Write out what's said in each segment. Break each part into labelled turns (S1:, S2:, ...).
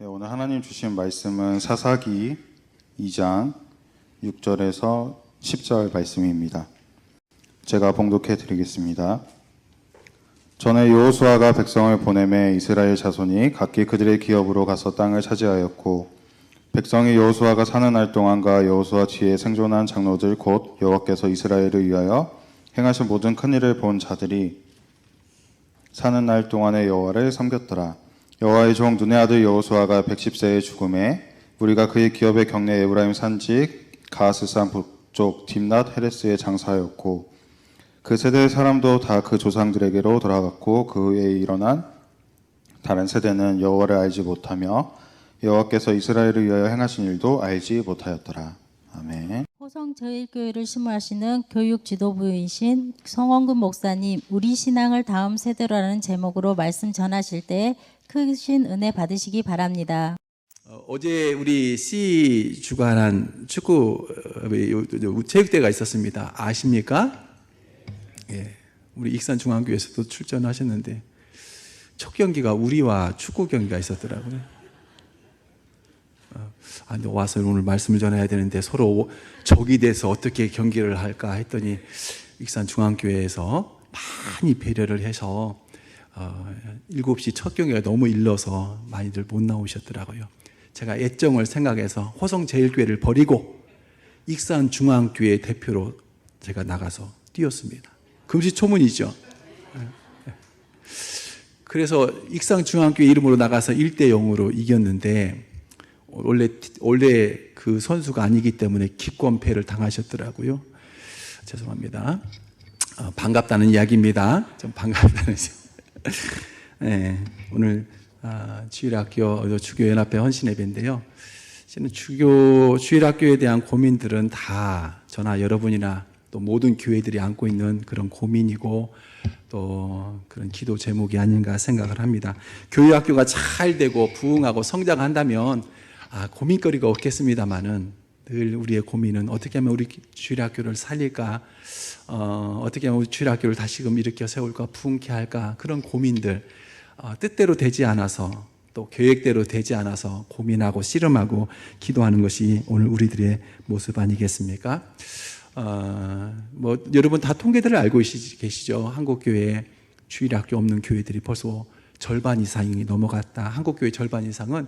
S1: 네, 오늘 하나님 주신 말씀은 사사기 2장 6절에서 10절 말씀입니다. 제가 봉독해 드리겠습니다. 전에 여호수아가 백성을 보내매 이스라엘 자손이 각기 그들의 기업으로 가서 땅을 차지하였고, 백성이 여호수아가 사는 날 동안과 여호수아 뒤에 생존한 장로들 곧 여호와께서 이스라엘을 위하여 행하신 모든 큰 일을 본 자들이 사는 날 동안에 여호와를 섬겼더라. 여호와의 종 눈의 아들 여호수아가 110세에 죽음에 우리가 그의 기업의 경내 에브라임 산지 가스산 북쪽 딥낫 헤레스의 장사였고, 그 세대의 사람도 다 그 조상들에게로 돌아갔고, 그 후에 일어난 다른 세대는 여호와를 알지 못하며 여호와께서 이스라엘을 위하여 행하신 일도 알지 못하였더라. 아멘.
S2: 호성제일교회를 심무하시는 교육 지도부이신 성원근 목사님, 우리 신앙을 다음 세대로라는 제목으로 말씀 전하실 때 크신 은혜 받으시기 바랍니다.
S3: 어제 우리 C 주관한 축구 체육대회가 있었습니다. 아십니까? 예, 우리 익산중앙교회에서도 출전하셨는데 첫 경기가 우리와 축구 경기가 있었더라고요. 와서 오늘 말씀을 전해야 되는데 서로 적이 돼서 어떻게 경기를 할까 했더니 익산중앙교회에서 많이 배려를 해서 7시 첫 경기가 너무 일러서 많이들 못 나오셨더라고요. 제가 애정을 생각해서 호성제일교회를 버리고 익산중앙교회 대표로 제가 나가서 뛰었습니다. 금시초문이죠. 그래서 익산중앙교회 이름으로 나가서 1대0으로 이겼는데 원래 그 선수가 아니기 때문에 기권패를 당하셨더라고요. 죄송합니다. 반갑다는 이야기입니다. 좀 반갑다는 네, 오늘 주일학교 주교연합회 헌신예배인데요. 저는 주일학교에 대한 고민들은 다 저나 여러분이나 또 모든 교회들이 안고 있는 그런 고민이고 또 그런 기도 제목이 아닌가 생각을 합니다. 교회 학교가 잘 되고 부흥하고 성장한다면 고민거리가 없겠습니다만은 늘 우리의 고민은 어떻게 하면 우리 주일학교를 살릴까, 어떻게 하면 우리 주일학교를 다시금 일으켜 세울까, 부흥케 할까, 그런 고민들, 뜻대로 되지 않아서 또 계획대로 되지 않아서 고민하고 씨름하고 기도하는 것이 오늘 우리들의 모습 아니겠습니까? 여러분 다 통계들을 알고 계시죠? 한국교회 주일학교 없는 교회들이 벌써 절반 이상이 넘어갔다. 한국교회 절반 이상은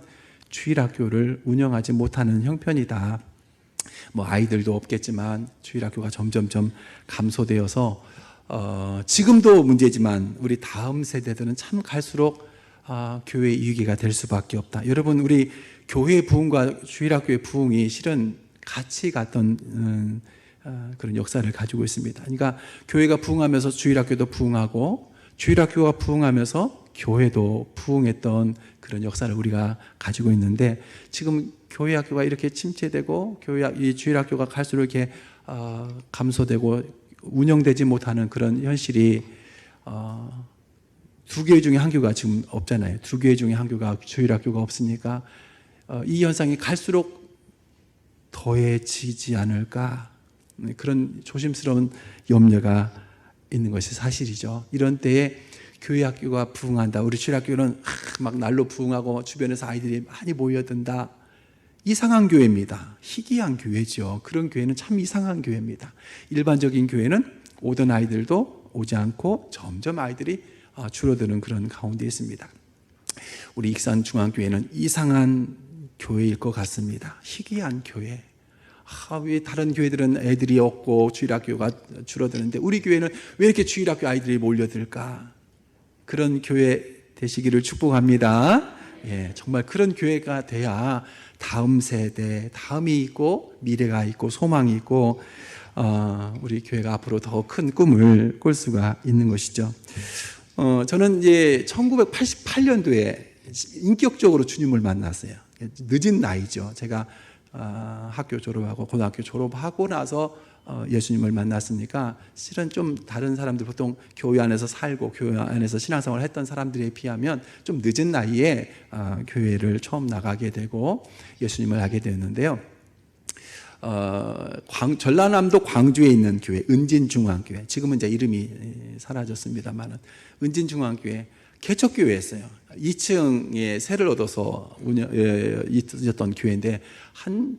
S3: 주일학교를 운영하지 못하는 형편이다. 아이들도 없겠지만 주일학교가 점점점 감소되어서 지금도 문제지만 우리 다음 세대들은 참 갈수록 교회의 이기가 될 수밖에 없다. 여러분, 우리 교회 부흥과 주일학교의 부흥이 실은 같이 갔던 그런 역사를 가지고 있습니다. 그러니까 교회가 부흥하면서 주일학교도 부흥하고 주일학교가 부흥하면서 교회도 부흥했던 그런 역사를 우리가 가지고 있는데, 지금 교회 학교가 이렇게 침체되고 이 주일학교가 갈수록 이렇게 감소되고 운영되지 못하는 그런 현실이 두 교회 중에 한 교가 지금 없잖아요. 두 교회 중에 한 교가 주일학교가 없으니까 이 현상이 갈수록 더해지지 않을까, 그런 조심스러운 염려가 있는 것이 사실이죠. 이런 때에 교회 학교가 부흥한다. 우리 주일학교는 막 날로 부흥하고 주변에서 아이들이 많이 모여든다. 이상한 교회입니다. 희귀한 교회죠. 그런 교회는 참 이상한 교회입니다. 일반적인 교회는 오던 아이들도 오지 않고 점점 아이들이 줄어드는 그런 가운데 있습니다. 우리 익산중앙교회는 이상한 교회일 것 같습니다. 희귀한 교회. 왜 다른 교회들은 애들이 없고 주일학교가 줄어드는데 우리 교회는 왜 이렇게 주일학교 아이들이 몰려들까? 그런 교회 되시기를 축복합니다. 예, 정말 그런 교회가 돼야 다음 세대, 다음이 있고 미래가 있고 소망이 있고 우리 교회가 앞으로 더 큰 꿈을 꿀 수가 있는 것이죠. 저는 이제 1988년도에 인격적으로 주님을 만났어요. 늦은 나이죠. 제가 학교 졸업하고 고등학교 졸업하고 나서 예수님을 만났으니까 실은 좀 다른 사람들, 보통 교회 안에서 살고 교회 안에서 신앙생활을 했던 사람들에 비하면 좀 늦은 나이에 교회를 처음 나가게 되고 예수님을 알게 되었는데요. 전라남도 광주에 있는 교회 은진중앙교회, 지금은 이제 이름이 사라졌습니다만은 은진중앙교회 개척교회였어요. 2층에 세를 얻어서 있었던 교회인데 한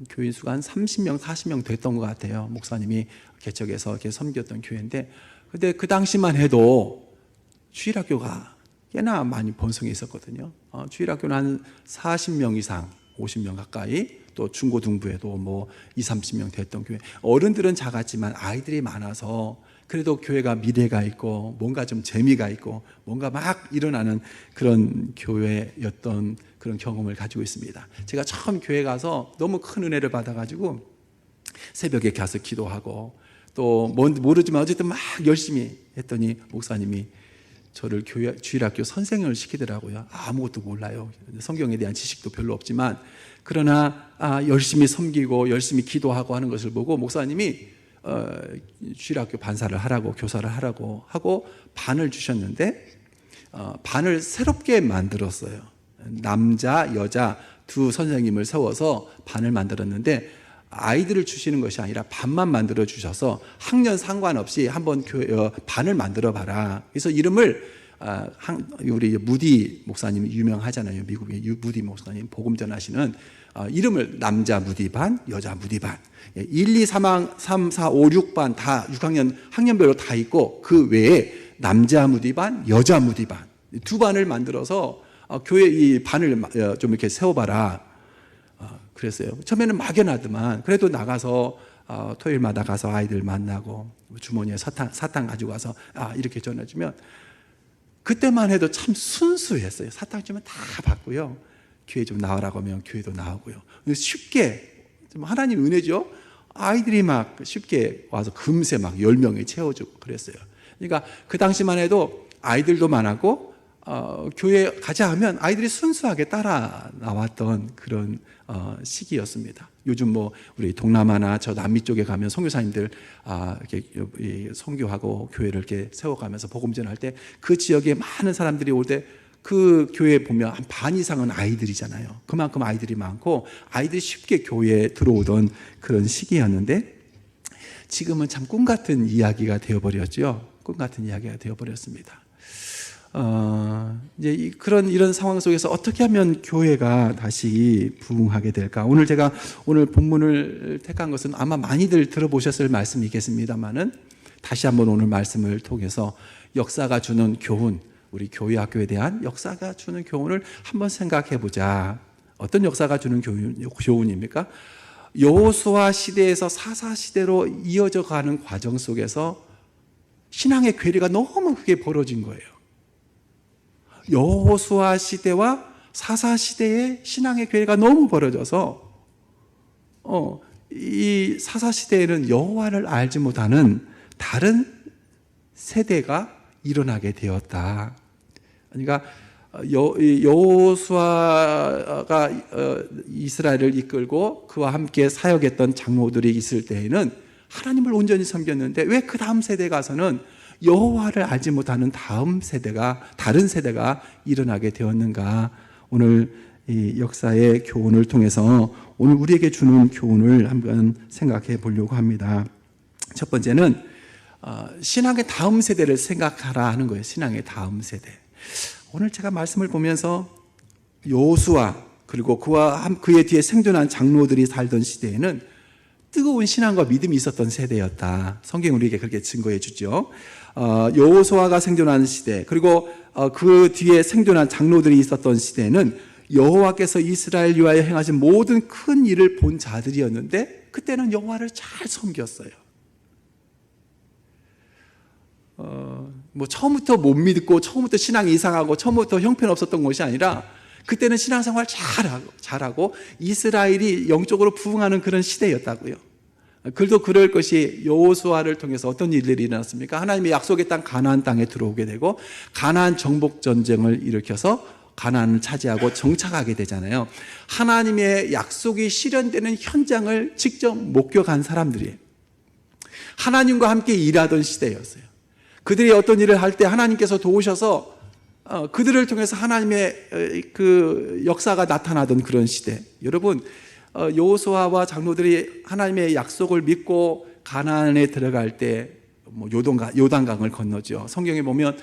S3: 교인 수가 한 30명, 40명 됐던 것 같아요. 목사님이 개척해서 이렇게 섬겼던 교회인데, 근데 그 당시만 해도 주일학교가 꽤나 많이 번성해 있었거든요. 주일학교는 한 40명 이상, 50명 가까이, 또 중고등부에도 뭐 20, 30명 됐던 교회. 어른들은 작았지만 아이들이 많아서 그래도 교회가 미래가 있고 뭔가 좀 재미가 있고 뭔가 막 일어나는 그런 교회였던 그런 경험을 가지고 있습니다. 제가 처음 교회 가서 너무 큰 은혜를 받아가지고 새벽에 가서 기도하고 또 모르지만 어쨌든 막 열심히 했더니 목사님이 저를 주일학교 선생을 시키더라고요. 아무것도 몰라요. 성경에 대한 지식도 별로 없지만 그러나 열심히 섬기고 열심히 기도하고 하는 것을 보고 목사님이 주일학교 반사를 하라고, 교사를 하라고 하고 반을 주셨는데 반을 새롭게 만들었어요. 남자, 여자 두 선생님을 세워서 반을 만들었는데 아이들을 주시는 것이 아니라 반만 만들어 주셔서 학년 상관없이 한번 반을 만들어 봐라. 그래서 이름을 우리 무디 목사님이 유명하잖아요. 미국의 무디 목사님 복음 전하시는 이름을 남자 무디 반, 여자 무디 반, 1, 2, 3, 4, 5, 6반 다 6학년 학년별로 다 있고 그 외에 남자 무디 반, 여자 무디 반 두 반을 만들어서 교회 이 반을 좀 이렇게 세워봐라. 그랬어요. 처음에는 막연하더만 그래도 나가서 토요일마다 가서 아이들 만나고 주머니에 사탕 가지고 와서 이렇게 전해주면 그때만 해도 참 순수했어요. 사탕 주면 다 받고요. 교회 좀 나오라고 하면 교회도 나오고요. 쉽게 좀 하나님 은혜죠. 아이들이 막 쉽게 와서 금세 막 10명이 채워주고 그랬어요. 그러니까 그 당시만 해도 아이들도 많았고 교회 가자 하면 아이들이 순수하게 따라 나왔던 그런 시기였습니다. 요즘 뭐 우리 동남아나 저 남미 쪽에 가면 선교사님들 이렇게 선교하고 교회를 이렇게 세워가면서 복음 전할 때 그 지역에 많은 사람들이 올 때 그 교회 보면 한 반 이상은 아이들이잖아요. 그만큼 아이들이 많고 아이들이 쉽게 교회에 들어오던 그런 시기였는데 지금은 참 꿈 같은 이야기가 되어버렸죠. 꿈 같은 이야기가 되어버렸습니다. 이제 이런 상황 속에서 어떻게 하면 교회가 다시 부흥하게 될까? 제가 오늘 본문을 택한 것은 아마 많이들 들어보셨을 말씀이겠습니다만은 다시 한번 오늘 말씀을 통해서 역사가 주는 교훈, 우리 교회 학교에 대한 역사가 주는 교훈을 한번 생각해 보자. 어떤 역사가 주는 교훈입니까? 여호수아 시대에서 사사 시대로 이어져 가는 과정 속에서 신앙의 괴리가 너무 크게 벌어진 거예요. 여호수아 시대와 사사 시대의 신앙의 괴리가 너무 벌어져서 이 사사 시대에는 여호와를 알지 못하는 다른 세대가 일어나게 되었다. 그러니까 여호수아가 이스라엘을 이끌고 그와 함께 사역했던 장로들이 있을 때에는 하나님을 온전히 섬겼는데 왜 그 다음 세대 가서는 여호와를 알지 못하는 다른 세대가 일어나게 되었는가? 오늘 이 역사의 교훈을 통해서 오늘 우리에게 주는 교훈을 한번 생각해 보려고 합니다. 첫 번째는 신앙의 다음 세대를 생각하라 하는 거예요. 신앙의 다음 세대. 오늘 제가 말씀을 보면서 여호수아 그리고 그의 뒤에 생존한 장로들이 살던 시대에는 뜨거운 신앙과 믿음이 있었던 세대였다. 성경이 우리에게 그렇게 증거해 주죠. 여호수아가 생존하는 시대 그리고 그 뒤에 생존한 장로들이 있었던 시대에는 여호와께서 이스라엘 위하여 행하신 모든 큰 일을 본 자들이었는데 그때는 여호와를 잘 섬겼어요. 뭐 처음부터 못 믿고 처음부터 신앙이 이상하고 처음부터 형편없었던 것이 아니라 그때는 신앙생활 잘하고 이스라엘이 영적으로 부흥하는 그런 시대였다고요. 그래도 그럴 것이 여호수아를 통해서 어떤 일들이 일어났습니까? 하나님의 약속의 땅 가나안 땅에 들어오게 되고 가나안 정복 전쟁을 일으켜서 가나안을 차지하고 정착하게 되잖아요. 하나님의 약속이 실현되는 현장을 직접 목격한 사람들이에요. 하나님과 함께 일하던 시대였어요. 그들이 어떤 일을 할 때 하나님께서 도우셔서 그들을 통해서 하나님의 그 역사가 나타나던 그런 시대. 여러분, 여호수아와 장로들이 하나님의 약속을 믿고 가나안에 들어갈 때 요단강을 건너죠. 성경에 보면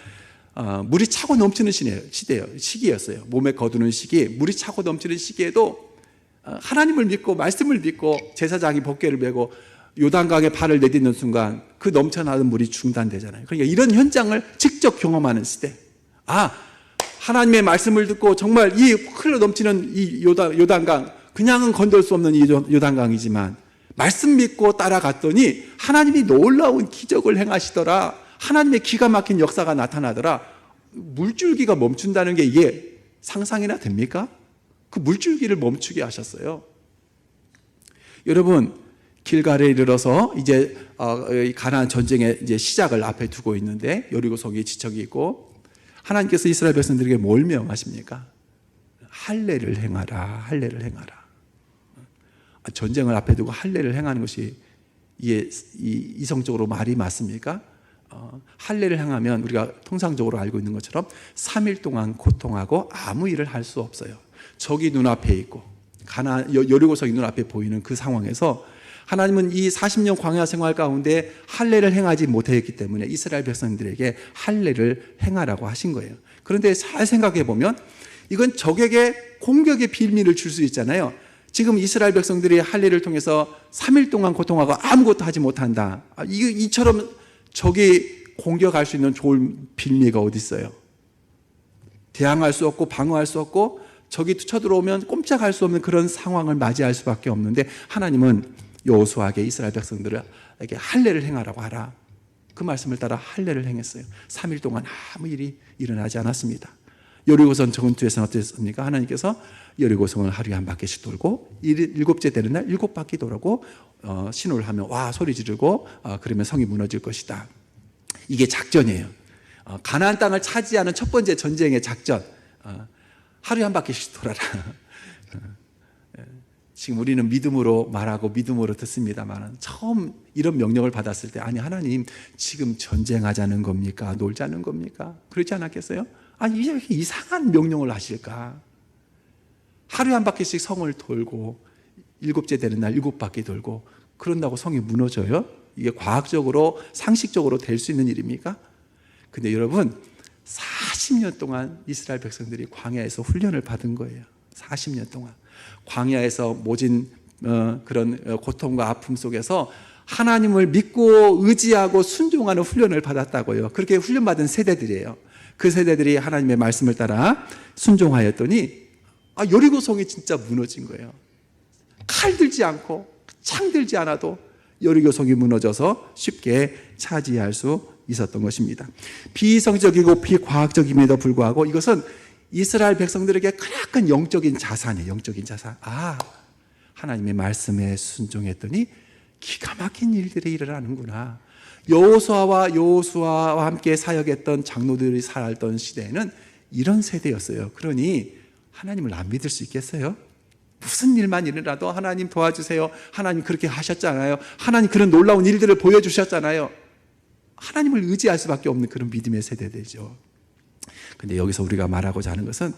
S3: 물이 차고 넘치는 시기였어요. 몸에 거두는 시기, 물이 차고 넘치는 시기에도 하나님을 믿고 말씀을 믿고 제사장이 법궤를 메고 요단강에 발을 내딛는 순간 그 넘쳐나는 물이 중단되잖아요. 그러니까 이런 현장을 직접 경험하는 시대. 하나님의 말씀을 듣고 정말 이 흘러 넘치는 이 요단강, 그냥은 건들 수 없는 이 요단강이지만 말씀 믿고 따라갔더니 하나님이 놀라운 기적을 행하시더라. 하나님의 기가 막힌 역사가 나타나더라. 물줄기가 멈춘다는 게 이게 상상이나 됩니까? 그 물줄기를 멈추게 하셨어요. 여러분, 길갈에 이르러서 이제 가나안 전쟁의 이제 시작을 앞에 두고 있는데 여리고성이 지척이 있고 하나님께서 이스라엘 백성들에게 뭘 명하십니까? 할례를 행하라. 할례를 행하라. 전쟁을 앞에 두고 할례를 행하는 것이 이게 이성적으로 말이 맞습니까? 할례를 행하면 우리가 통상적으로 알고 있는 것처럼 3일 동안 고통하고 아무 일을 할 수 없어요. 적이 눈앞에 있고 여리고성이 눈앞에 보이는 그 상황에서 하나님은 이 40년 광야 생활 가운데 할례를 행하지 못했기 때문에 이스라엘 백성들에게 할례를 행하라고 하신 거예요. 그런데 잘 생각해 보면 이건 적에게 공격의 빌미를 줄 수 있잖아요. 지금 이스라엘 백성들이 할례를 통해서 3일 동안 고통하고 아무것도 하지 못한다. 이처럼 적이 공격할 수 있는 좋은 빌미가 어디 있어요? 대항할 수 없고 방어할 수 없고 적이 쳐들어오면 꼼짝할 수 없는 그런 상황을 맞이할 수밖에 없는데 하나님은 여호수아에게 이스라엘 백성들에게 할례를 행하라고 하라. 그 말씀을 따라 할례를 행했어요. 3일 동안 아무 일이 일어나지 않았습니다. 여리고성 전투에서는 어땠습니까? 하나님께서 여리고성을 하루에 한 바퀴씩 돌고 7째 되는 날 7바퀴 돌고 신호를 하면 와 소리 지르고 그러면 성이 무너질 것이다. 이게 작전이에요. 가나안 땅을 차지하는 첫 번째 전쟁의 작전. 하루에 한 바퀴씩 돌아라. 지금 우리는 믿음으로 말하고 믿음으로 듣습니다만 처음 이런 명령을 받았을 때 아니 하나님 지금 전쟁하자는 겁니까? 놀자는 겁니까? 그렇지 않았겠어요? 아니 왜 이렇게 이상한 명령을 하실까? 하루에 한 바퀴씩 성을 돌고 7째 되는 날 7바퀴 돌고 그런다고 성이 무너져요? 이게 과학적으로 상식적으로 될 수 있는 일입니까? 근데 여러분 40년 동안 이스라엘 백성들이 광야에서 훈련을 받은 거예요. 40년 동안 광야에서 모진 그런 고통과 아픔 속에서 하나님을 믿고 의지하고 순종하는 훈련을 받았다고요. 그렇게 훈련받은 세대들이에요. 그 세대들이 하나님의 말씀을 따라 순종하였더니 여리고성이 진짜 무너진 거예요. 칼 들지 않고 창 들지 않아도 여리고성이 무너져서 쉽게 차지할 수 있었던 것입니다. 비이성적이고 비과학적임에도 불구하고 이것은 이스라엘 백성들에게 크나큰 영적인 자산이에요. 영적인 자산. 하나님의 말씀에 순종했더니 기가 막힌 일들이 일어나는구나. 여호수아와 함께 사역했던 장로들이 살았던 시대에는 이런 세대였어요. 그러니 하나님을 안 믿을 수 있겠어요? 무슨 일만 일어나도 하나님 도와주세요. 하나님 그렇게 하셨잖아요. 하나님 그런 놀라운 일들을 보여주셨잖아요. 하나님을 의지할 수밖에 없는 그런 믿음의 세대들이죠. 근데 여기서 우리가 말하고자 하는 것은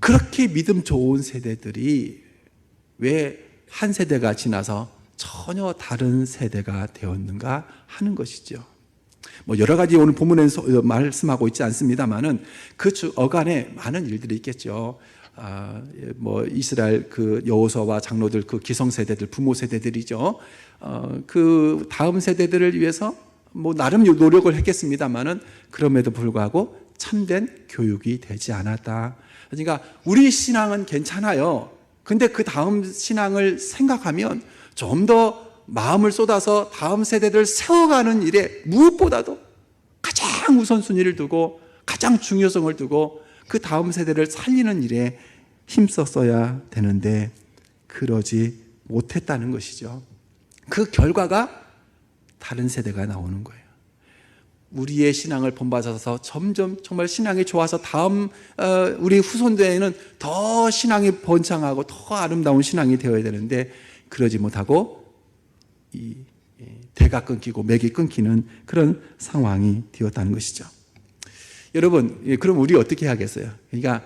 S3: 그렇게 믿음 좋은 세대들이 왜 한 세대가 지나서 전혀 다른 세대가 되었는가 하는 것이죠. 여러 가지 오늘 본문에서 말씀하고 있지 않습니다만은 그 어간에 많은 일들이 있겠죠. 이스라엘 그 여호수아와 장로들 그 기성 세대들 부모 세대들이죠. 그 다음 세대들을 위해서 나름 노력을 했겠습니다만은 그럼에도 불구하고 참된 교육이 되지 않았다. 그러니까 우리 신앙은 괜찮아요. 근데 그 다음 신앙을 생각하면 좀 더 마음을 쏟아서 다음 세대들을 세워가는 일에 무엇보다도 가장 우선순위를 두고 가장 중요성을 두고 그 다음 세대를 살리는 일에 힘썼어야 되는데 그러지 못했다는 것이죠. 그 결과가 다른 세대가 나오는 거예요. 우리의 신앙을 본받아서 점점 정말 신앙이 좋아서 다음 우리 후손들에는 더 신앙이 번창하고 더 아름다운 신앙이 되어야 되는데 그러지 못하고 이 대가 끊기고 맥이 끊기는 그런 상황이 되었다는 것이죠. 여러분, 그럼 우리 어떻게 하겠어요? 그러니까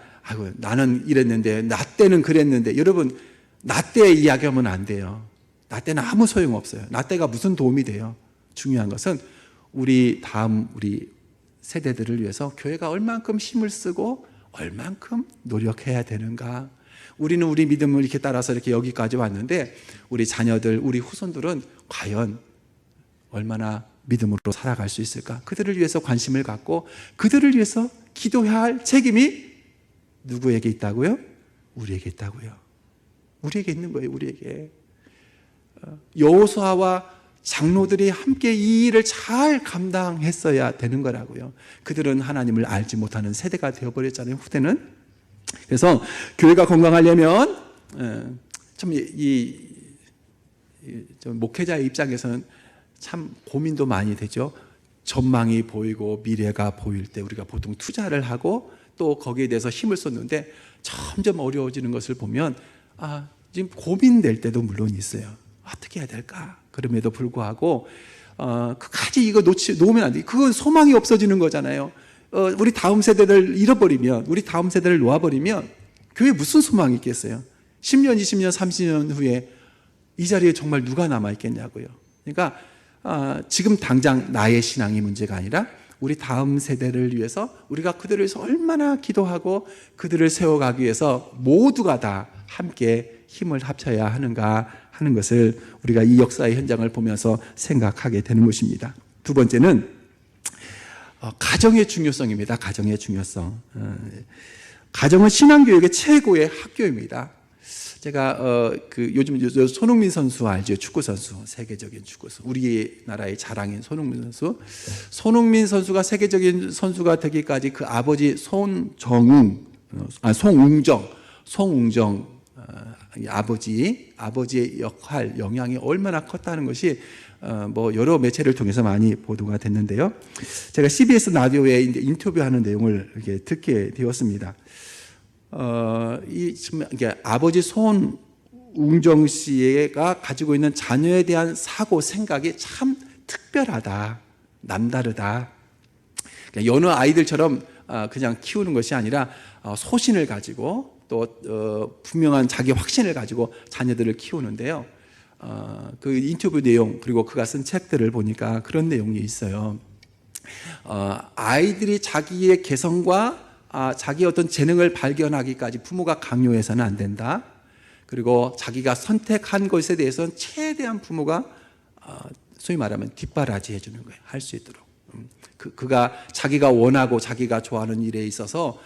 S3: 나는 이랬는데 나 때는 그랬는데 여러분 나 때 이야기하면 안 돼요. 나 때는 아무 소용없어요. 나 때가 무슨 도움이 돼요? 중요한 것은 우리 다음 우리 세대들을 위해서 교회가 얼만큼 힘을 쓰고 얼만큼 노력해야 되는가. 우리는 우리 믿음을 이렇게 따라서 이렇게 여기까지 왔는데 우리 자녀들, 우리 후손들은 과연 얼마나 믿음으로 살아갈 수 있을까? 그들을 위해서 관심을 갖고 그들을 위해서 기도해야 할 책임이 누구에게 있다고요? 우리에게 있다고요. 우리에게 있는 거예요. 우리에게. 여호수아와 장로들이 함께 이 일을 잘 감당했어야 되는 거라고요. 그들은 하나님을 알지 못하는 세대가 되어버렸잖아요. 후대는. 그래서 교회가 건강하려면 참 목회자의 입장에서는 참 고민도 많이 되죠. 전망이 보이고 미래가 보일 때 우리가 보통 투자를 하고 또 거기에 대해서 힘을 쏟는데 점점 어려워지는 것을 보면 지금 고민될 때도 물론 있어요. 어떻게 해야 될까? 그럼에도 불구하고 끝까지 이거 놓으면 안 돼. 그건 소망이 없어지는 거잖아요. 우리 다음 세대를 잃어버리면, 우리 다음 세대를 놓아버리면 교회에 무슨 소망이 있겠어요? 10년, 20년, 30년 후에 이 자리에 정말 누가 남아있겠냐고요. 그러니까 지금 당장 나의 신앙이 문제가 아니라 우리 다음 세대를 위해서 우리가 그들을 위해서 얼마나 기도하고 그들을 세워가기 위해서 모두가 다 함께 힘을 합쳐야 하는가 하는 것을 우리가 이 역사의 현장을 보면서 생각하게 되는 것입니다. 두 번째는 가정의 중요성입니다. 가정의 중요성. 가정은 신앙교육의 최고의 학교입니다. 제가 요즘 손흥민 선수 알죠? 축구 선수, 세계적인 축구 선수, 우리나라의 자랑인 손흥민 선수. 손흥민 선수가 세계적인 선수가 되기까지 그 아버지 송웅정 아버지의 역할, 영향이 얼마나 컸다는 것이 여러 매체를 통해서 많이 보도가 됐는데요. 제가 CBS 라디오에 인터뷰하는 내용을 이렇게 듣게 되었습니다. 아버지 손웅정 씨가 가지고 있는 자녀에 대한 사고 생각이 참 특별하다, 남다르다. 그러니까 여느 아이들처럼 그냥 키우는 것이 아니라 소신을 가지고 또 분명한 자기 확신을 가지고 자녀들을 키우는데요. 그 인터뷰 내용 그리고 그가 쓴 책들을 보니까 그런 내용이 있어요. 아이들이 자기의 개성과 자기의 어떤 재능을 발견하기까지 부모가 강요해서는 안 된다. 그리고 자기가 선택한 것에 대해서는 최대한 부모가 소위 말하면 뒷바라지 해주는 거예요. 할 수 있도록. 그가 자기가 원하고 자기가 좋아하는 일에 있어서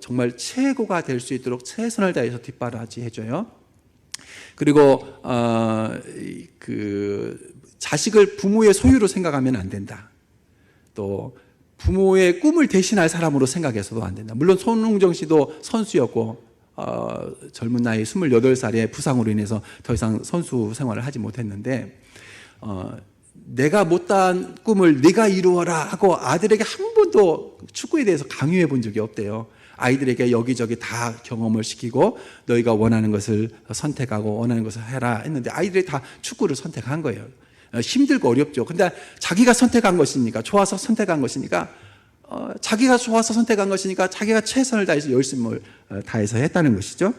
S3: 정말 최고가 될 수 있도록 최선을 다해서 뒷바라지 해줘요. 그리고 자식을 부모의 소유로 생각하면 안 된다. 또 부모의 꿈을 대신할 사람으로 생각해서도 안 된다. 물론 손웅정 씨도 선수였고 젊은 나이 28살에 부상으로 인해서 더 이상 선수 생활을 하지 못했는데 내가 못다한 꿈을 네가 이루어라 하고 아들에게 한 번도 축구에 대해서 강요해 본 적이 없대요. 아이들에게 여기저기 다 경험을 시키고 너희가 원하는 것을 선택하고 원하는 것을 해라 했는데 아이들이 다 축구를 선택한 거예요. 힘들고 어렵죠. 근데 자기가 선택한 것이니까, 좋아서 선택한 것이니까, 자기가 좋아서 선택한 것이니까 자기가 최선을 다해서 열심을 다해서 했다는 것이죠.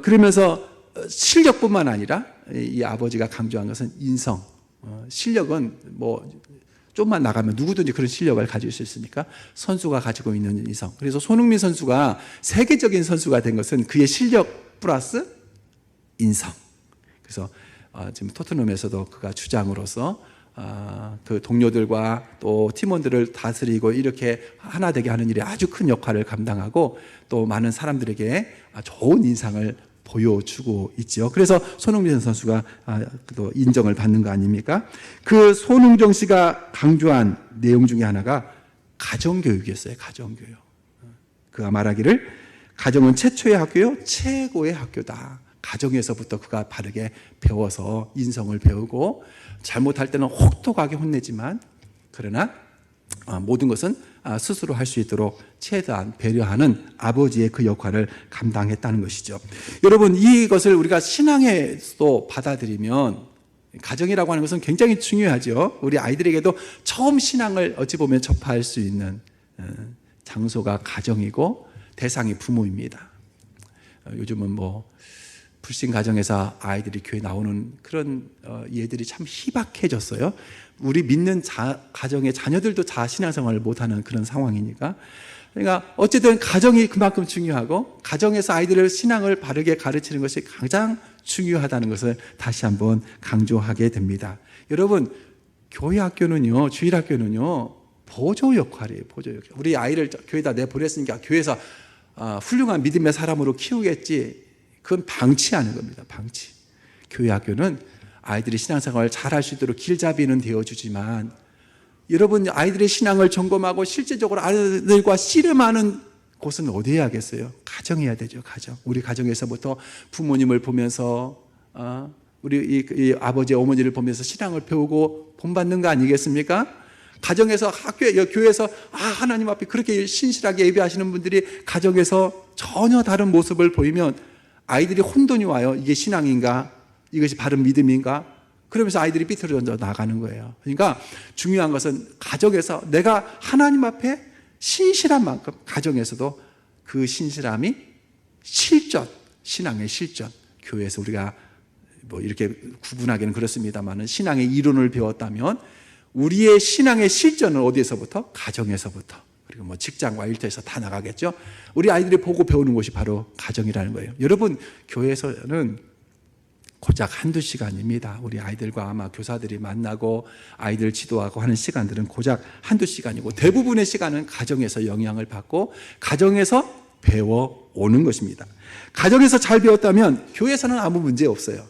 S3: 그러면서 실력뿐만 아니라 이 아버지가 강조한 것은 인성. 실력은 좀만 나가면 누구든지 그런 실력을 가질 수 있으니까 선수가 가지고 있는 인성. 그래서 손흥민 선수가 세계적인 선수가 된 것은 그의 실력 플러스 인성. 그래서 지금 토트넘에서도 그가 주장으로서 그 동료들과 또 팀원들을 다스리고 이렇게 하나 되게 하는 일에 아주 큰 역할을 감당하고 또 많은 사람들에게 좋은 인상을 보여주고 있죠. 그래서 손흥민 선수가 또 인정을 받는 거 아닙니까? 그 손웅정 씨가 강조한 내용 중에 하나가 가정교육이었어요. 가정교육. 그가 말하기를 가정은 최초의 학교요, 최고의 학교다. 가정에서부터 그가 바르게 배워서 인성을 배우고 잘못할 때는 혹독하게 혼내지만 그러나 모든 것은 스스로 할 수 있도록 최대한 배려하는 아버지의 그 역할을 감당했다는 것이죠. 여러분, 이것을 우리가 신앙에도 받아들이면 가정이라고 하는 것은 굉장히 중요하죠. 우리 아이들에게도 처음 신앙을 어찌 보면 접할 수 있는 장소가 가정이고 대상이 부모입니다. 요즘은 불신 가정에서 아이들이 교회 나오는 그런 예들이 참 희박해졌어요. 우리 믿는 가정의 자녀들도 신앙생활을 못하는 그런 상황이니까. 그러니까 어쨌든 가정이 그만큼 중요하고 가정에서 아이들을 신앙을 바르게 가르치는 것이 가장 중요하다는 것을 다시 한번 강조하게 됩니다. 여러분, 교회 학교는요, 주일학교는요, 보조 역할이에요. 보조 역할. 우리 아이를 교회에다 내보냈으니까 교회에서 훌륭한 믿음의 사람으로 키우겠지. 그건 방치하는 겁니다. 방치. 교회 학교는 아이들이 신앙생활을 잘할 수 있도록 길잡이는 되어주지만 여러분 아이들의 신앙을 점검하고 실제적으로 아이들과 씨름하는 곳은 어디 해야겠어요? 가정해야 되죠. 가정. 우리 가정에서부터 부모님을 보면서 우리 이 아버지 어머니를 보면서 신앙을 배우고 본받는 거 아니겠습니까? 가정에서 교회에서 하나님 앞에 그렇게 신실하게 예배하시는 분들이 가정에서 전혀 다른 모습을 보이면 아이들이 혼돈이 와요. 이게 신앙인가? 이것이 바른 믿음인가? 그러면서 아이들이 삐뚤어져 나가는 거예요. 그러니까 중요한 것은 가정에서 내가 하나님 앞에 신실한 만큼 가정에서도 그 신실함이 실전, 신앙의 실전. 교회에서 우리가 뭐 이렇게 구분하기는 그렇습니다만은 신앙의 이론을 배웠다면 우리의 신앙의 실전은 어디에서부터? 가정에서부터. 그리고 뭐 직장과 일터에서 다 나가겠죠. 우리 아이들이 보고 배우는 곳이 바로 가정이라는 거예요. 여러분, 교회에서는 고작 한두 시간입니다. 우리 아이들과 아마 교사들이 만나고 아이들 지도하고 하는 시간들은 고작 한두 시간이고 대부분의 시간은 가정에서 영향을 받고 가정에서 배워오는 것입니다. 가정에서 잘 배웠다면 교회에서는 아무 문제 없어요.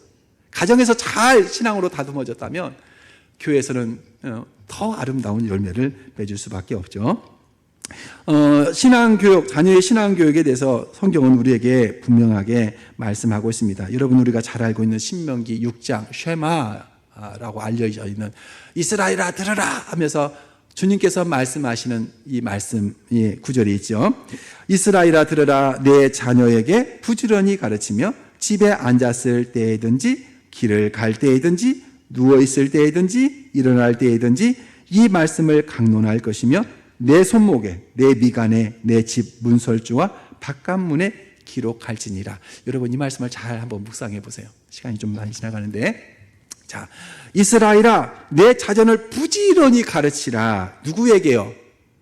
S3: 가정에서 잘 신앙으로 다듬어졌다면 교회에서는 더 아름다운 열매를 맺을 수밖에 없죠. 신앙교육, 자녀의 신앙교육에 대해서 성경은 우리에게 분명하게 말씀하고 있습니다. 여러분, 우리가 잘 알고 있는 신명기 6장 쉐마라고 알려져 있는 이스라엘아 들으라 하면서 주님께서 말씀하시는 이 말씀, 구절이 있죠. 이스라엘아 들으라, 내 자녀에게 부지런히 가르치며 집에 앉았을 때이든지 길을 갈 때이든지 누워있을 때이든지 일어날 때이든지 이 말씀을 강론할 것이며 내 손목에 내 미간에 내 집 문설주와 바깥문에 기록할지니라. 여러분, 이 말씀을 잘 한번 묵상해 보세요. 시간이 좀 많이 지나가는데, 자, 이스라엘아 내 자녀를 부지런히 가르치라. 누구에게요?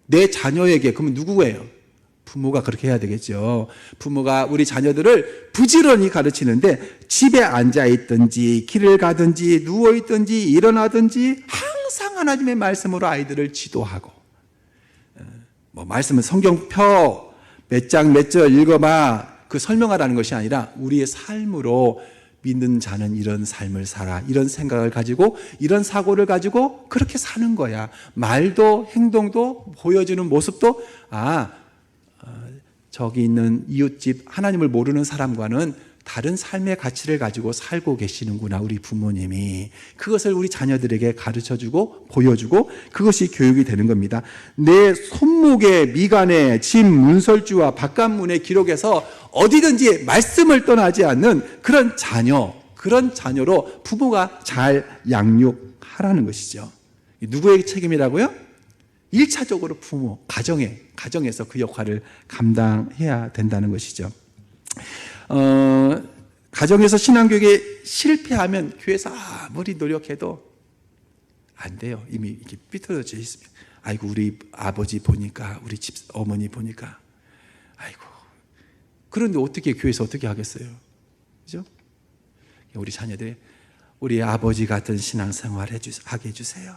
S3: 내 자녀에게. 그러면 누구예요? 부모가 그렇게 해야 되겠죠. 부모가 우리 자녀들을 부지런히 가르치는데 집에 앉아있든지 길을 가든지 누워있든지 일어나든지 항상 하나님의 말씀으로 아이들을 지도하고, 뭐 말씀은 성경 펴 몇 장 몇 절 읽어봐 그 설명하라는 것이 아니라 우리의 삶으로 믿는 자는 이런 삶을 살아, 이런 생각을 가지고 이런 사고를 가지고 그렇게 사는 거야. 말도 행동도 보여주는 모습도 저기 있는 이웃집 하나님을 모르는 사람과는 다른 삶의 가치를 가지고 살고 계시는구나, 우리 부모님이. 그것을 우리 자녀들에게 가르쳐주고 보여주고 그것이 교육이 되는 겁니다. 내 손목에 미간에 집 문설주와 바깥문에 기록해서 어디든지 말씀을 떠나지 않는 그런 자녀, 그런 자녀로 부모가 잘 양육하라는 것이죠. 누구의 책임이라고요? 1차적으로 부모, 가정에서 그 역할을 감당해야 된다는 것이죠. 가정에서 신앙교육에 실패하면 교회에서 아무리 노력해도 안 돼요. 이미 이렇게 삐뚤어져 있으면. 아이고, 우리 아버지 보니까, 우리 집 어머니 보니까, 아이고. 그런데 어떻게 교회에서 어떻게 하겠어요? 그죠? 우리 자녀들, 우리 아버지 같은 신앙생활 하게 해주세요.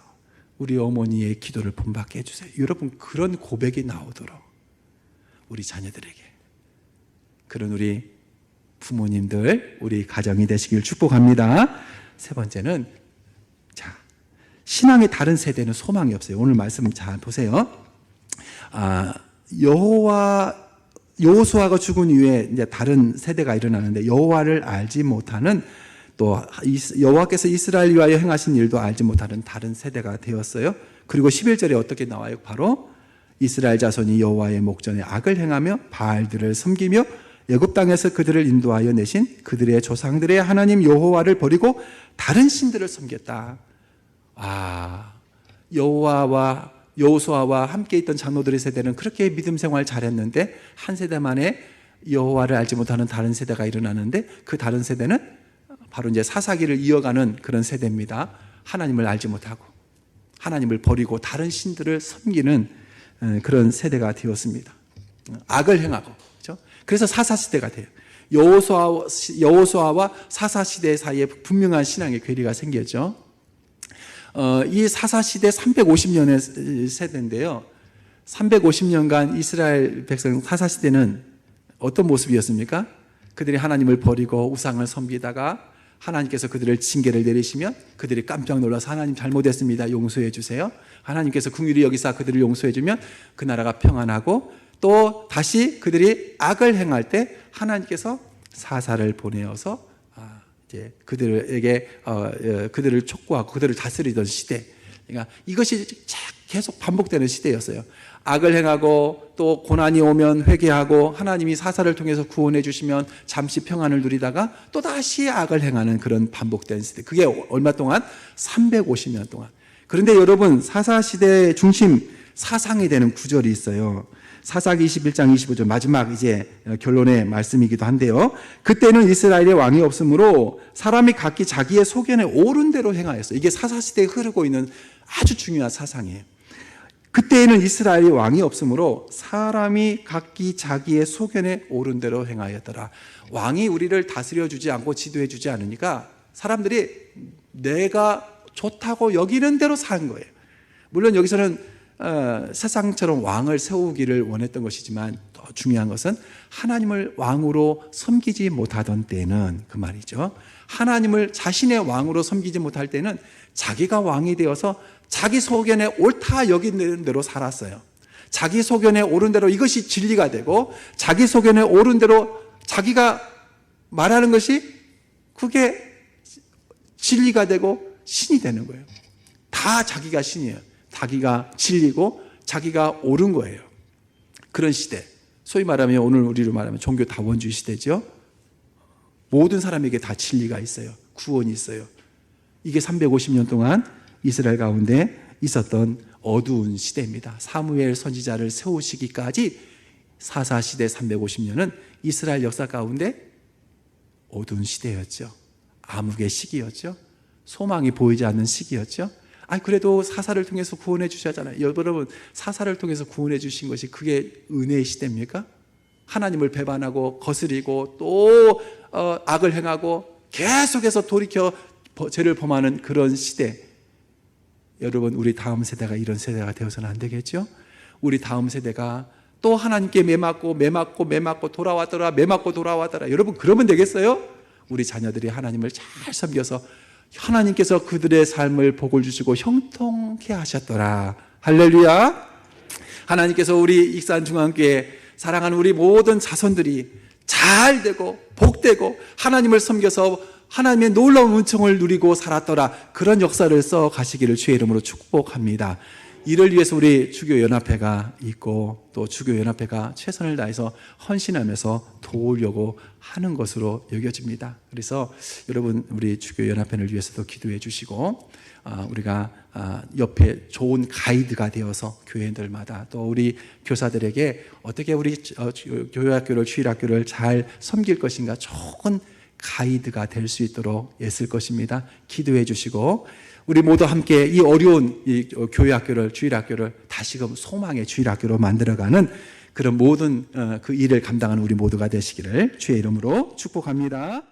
S3: 우리 어머니의 기도를 본받게 해주세요. 여러분, 그런 고백이 나오도록 우리 자녀들에게, 그런 우리 부모님들, 우리 가정이 되시길 축복합니다. 세 번째는, 자, 신앙의 다른 세대는 소망이 없어요. 오늘 말씀 잘 보세요. 여호수아가 죽은 이후에 이제 다른 세대가 일어나는데 여호와를 알지 못하는, 또 여호와께서 이스라엘 위하여 행하신 일도 알지 못하는 다른 세대가 되었어요. 그리고 11절에 어떻게 나와요? 바로 이스라엘 자손이 여호와의 목전에 악을 행하며 바알들을 섬기며 애굽 땅에서 그들을 인도하여 내신 그들의 조상들의 하나님 여호와를 버리고 다른 신들을 섬겼다. 여호수아와 함께 있던 장로들의 세대는 그렇게 믿음 생활 잘했는데 한 세대 만에 여호와를 알지 못하는 다른 세대가 일어나는데 그 다른 세대는 바로 이제 사사기를 이어가는 그런 세대입니다. 하나님을 알지 못하고 하나님을 버리고 다른 신들을 섬기는 그런 세대가 되었습니다. 악을 행하고, 그렇죠? 그래서 사사시대가 돼요. 여호수아와 사사시대 사이에 분명한 신앙의 괴리가 생겼죠. 이 사사시대 350년의 세대인데요. 350년간 이스라엘 백성 사사시대는 어떤 모습이었습니까? 그들이 하나님을 버리고 우상을 섬기다가 하나님께서 그들을 징계를 내리시면 그들이 깜짝 놀라서 하나님 잘못했습니다, 용서해 주세요. 하나님께서 긍휼히 여기사 그들을 용서해 주면 그 나라가 평안하고, 또 다시 그들이 악을 행할 때 하나님께서 사사를 보내어서 이제 그들에게 그들을 촉구하고 그들을 다스리던 시대. 그러니까 이것이 계속 반복되는 시대였어요. 악을 행하고 또 고난이 오면 회개하고 하나님이 사사를 통해서 구원해 주시면 잠시 평안을 누리다가 또 다시 악을 행하는 그런 반복된 시대. 그게 얼마 동안? 350년 동안. 그런데 여러분, 사사 시대의 중심 사상이 되는 구절이 있어요. 사사기 21장 25절 마지막 이제 결론의 말씀이기도 한데요. 그때는 이스라엘에 왕이 없으므로 사람이 각기 자기의 소견에 옳은 대로 행하였어요. 이게 사사 시대에 흐르고 있는 아주 중요한 사상이에요. 그때에는 이스라엘이 왕이 없으므로 사람이 각기 자기의 소견에 옳은 대로 행하였더라. 왕이 우리를 다스려 주지 않고 지도해 주지 않으니까 사람들이 내가 좋다고 여기는 대로 산 거예요. 물론 여기서는 세상처럼 왕을 세우기를 원했던 것이지만 더 중요한 것은 하나님을 왕으로 섬기지 못하던 때는, 그 말이죠. 하나님을 자신의 왕으로 섬기지 못할 때는 자기가 왕이 되어서 자기 소견에 옳다 여기는 대로 살았어요. 자기 소견에 옳은 대로 이것이 진리가 되고, 자기 소견에 옳은 대로 자기가 말하는 것이 그게 진리가 되고 신이 되는 거예요. 다 자기가 신이에요. 자기가 진리고 자기가 옳은 거예요. 그런 시대. 소위 말하면 오늘 우리로 말하면 종교 다원주의 시대죠. 모든 사람에게 다 진리가 있어요. 구원이 있어요. 이게 350년 동안 이스라엘 가운데 있었던 어두운 시대입니다. 사무엘 선지자를 세우시기까지 사사시대 350년은 이스라엘 역사 가운데 어두운 시대였죠. 암흑의 시기였죠. 소망이 보이지 않는 시기였죠. 그래도 사사를 통해서 구원해 주셨잖아요. 여러분, 사사를 통해서 구원해 주신 것이 그게 은혜의 시대입니까? 하나님을 배반하고 거스리고 또 악을 행하고 계속해서 돌이켜 죄를 범하는 그런 시대. 여러분, 우리 다음 세대가 이런 세대가 되어서는 안 되겠죠? 우리 다음 세대가 또 하나님께 매맞고 돌아왔더라, 매맞고 돌아왔더라. 여러분, 그러면 되겠어요? 우리 자녀들이 하나님을 잘 섬겨서 하나님께서 그들의 삶을 복을 주시고 형통케 하셨더라. 할렐루야. 하나님께서 우리 익산중앙교회 사랑하는 우리 모든 자손들이 잘 되고 복되고 하나님을 섬겨서 하나님의 놀라운 은총을 누리고 살았더라. 그런 역사를 써 가시기를 주의 이름으로 축복합니다. 이를 위해서 우리 주교연합회가 있고 또 주교연합회가 최선을 다해서 헌신하면서 도우려고 하는 것으로 여겨집니다. 그래서 여러분, 우리 주교연합회를 위해서도 기도해 주시고 우리가 옆에 좋은 가이드가 되어서 교회들마다 또 우리 교사들에게 어떻게 우리 교회학교를 주일학교를 잘 섬길 것인가 좋은 가이드가 될 수 있도록 애쓸 것입니다. 기도해 주시고 우리 모두 함께 이 어려운 이 교회학교를 주일학교를 다시금 소망의 주일학교로 만들어가는 그런 모든 그 일을 감당하는 우리 모두가 되시기를 주의 이름으로 축복합니다.